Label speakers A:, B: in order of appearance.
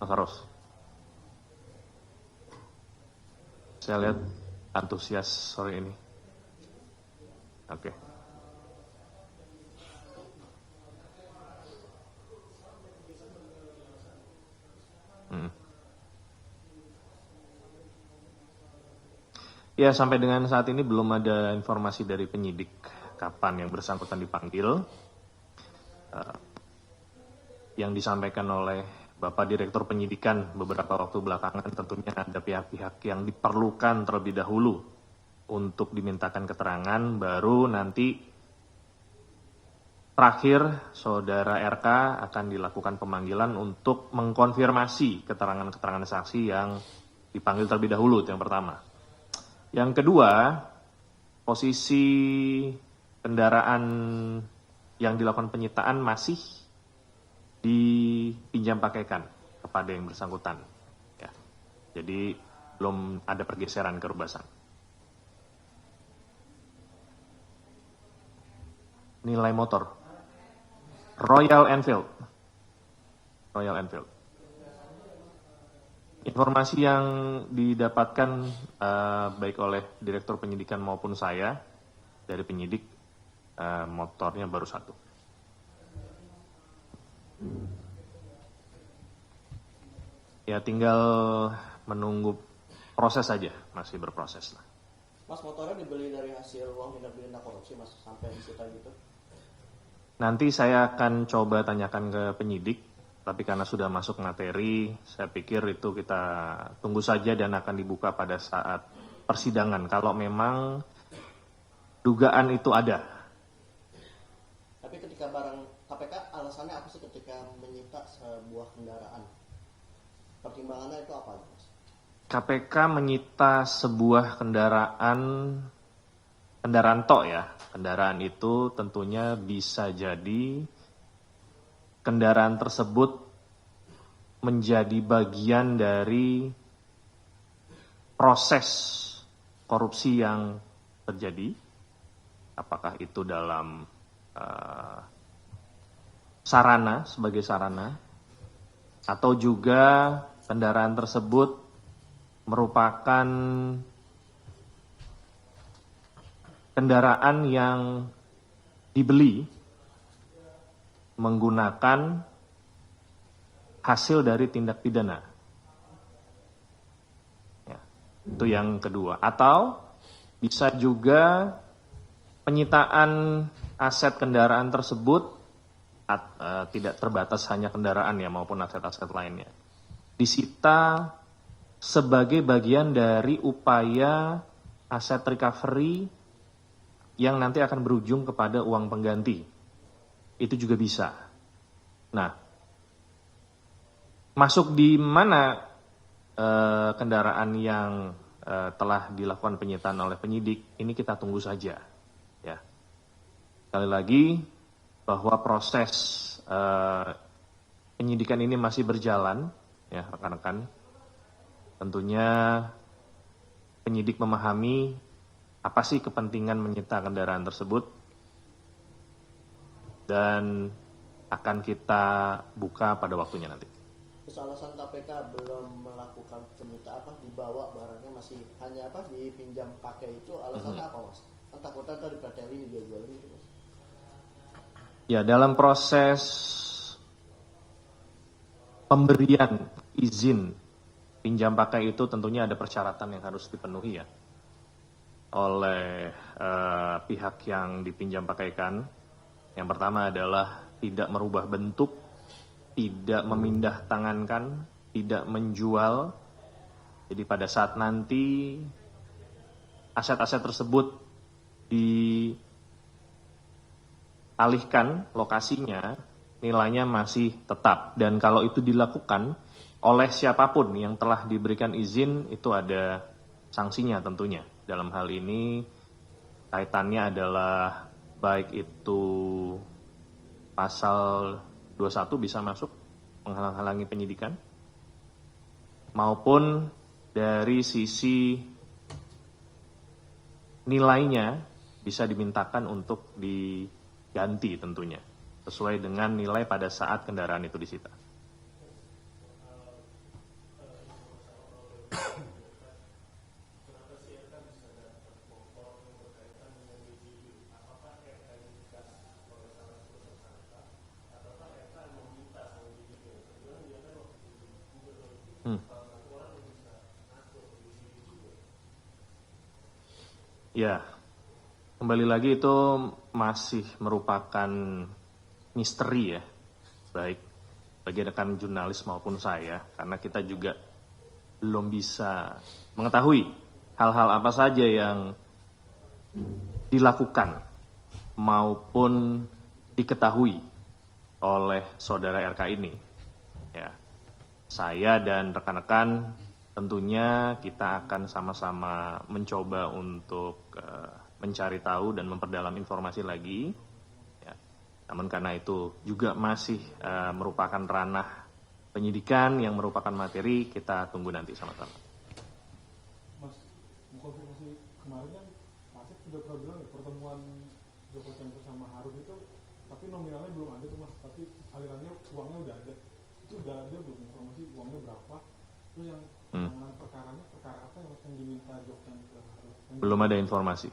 A: Mas Aros. Saya lihat antusias sore ini. Oke. Ya, sampai dengan saat ini belum ada informasi dari penyidik kapan yang bersangkutan dipanggil. Yang disampaikan oleh Bapak Direktur Penyidikan beberapa waktu belakangan tentunya ada pihak-pihak yang diperlukan terlebih dahulu untuk dimintakan keterangan, baru nanti terakhir Saudara RK akan dilakukan pemanggilan untuk mengkonfirmasi keterangan-keterangan saksi yang dipanggil terlebih dahulu, itu yang pertama. Yang kedua, posisi kendaraan yang dilakukan penyitaan masih dipinjam pakaikan kepada yang bersangkutan. Ya. Jadi belum ada pergeseran ke Rubasan. Nilai motor Royal Enfield. Informasi yang didapatkan baik oleh Direktur Penyidikan maupun saya dari penyidik, motornya baru satu. Ya tinggal menunggu proses saja, masih berproses lah.
B: Mas, motornya dibeli dari hasil uang tindak pidana korupsi, Mas, sampai disita gitu?
A: Nanti saya akan coba tanyakan ke penyidik, tapi karena sudah masuk materi, saya pikir itu kita tunggu saja dan akan dibuka pada saat persidangan. Kalau memang dugaan itu ada.
B: Tapi ketika barang KPK, alasannya apa sih ketika menyita sebuah kendaraan? Pertimbangannya itu apa, Mas?
A: KPK menyita sebuah kendaraan tok ya. Kendaraan itu tentunya bisa jadi kendaraan tersebut menjadi bagian dari proses korupsi yang terjadi. Apakah itu dalam sebagai sarana, atau juga kendaraan tersebut merupakan kendaraan yang dibeli menggunakan hasil dari tindak pidana. Ya, itu yang kedua. Atau bisa juga penyitaan aset kendaraan tersebut tidak terbatas hanya kendaraan ya, maupun aset-aset lainnya. Disita sebagai bagian dari upaya aset recovery yang nanti akan berujung kepada uang pengganti. Itu juga bisa. Nah, masuk di mana kendaraan yang telah dilakukan penyitaan oleh penyidik, ini kita tunggu saja. Ya. Sekali lagi, bahwa proses penyidikan ini masih berjalan, ya rekan-rekan. Tentunya penyidik memahami apa sih kepentingan menyita kendaraan tersebut, dan akan kita buka pada waktunya nanti.
B: Terus alasan KPK belum melakukan penyitaan, dibawa barangnya masih hanya dipinjam pakai, itu alasannya apa, Mas? Kan takutnya tadi pretelin dijual gitu, Mas.
A: Ya, dalam proses pemberian izin pinjam pakai itu tentunya ada persyaratan yang harus dipenuhi ya oleh pihak yang dipinjam pakaikan. Yang pertama adalah tidak merubah bentuk, tidak memindah tangankan, tidak menjual. Jadi pada saat nanti aset-aset tersebut dialihkan lokasinya, nilainya masih tetap. Dan kalau itu dilakukan oleh siapapun yang telah diberikan izin, itu ada sanksinya tentunya. Dalam hal ini kaitannya adalah baik itu pasal 21 bisa masuk, menghalang-halangi penyidikan, maupun dari sisi nilainya bisa dimintakan untuk diganti tentunya, sesuai dengan nilai pada saat kendaraan itu disita. Ya, kembali lagi itu masih merupakan misteri ya, baik bagi rekan jurnalis maupun saya, karena kita juga belum bisa mengetahui hal-hal apa saja yang dilakukan maupun diketahui oleh saudara RK ini. Ya, saya dan rekan-rekan tentunya kita akan sama-sama mencoba untuk mencari tahu dan memperdalam informasi lagi. Ya, namun karena itu juga masih merupakan ranah penyidikan yang merupakan materi, kita tunggu nanti sama-sama.
C: Mas, mengkonfirmasi kemarin kan Mas sudah pernah bilang ya, pertemuan Joko Chandra sama Harun itu, tapi nominalnya belum ada tuh Mas, tapi alirannya uangnya udah ada. Itu udah ada belum informasi uangnya berapa? Terus yang penanganan perkaranya, perkara apa yang diminta Joko Chandra?
A: Belum ada informasi.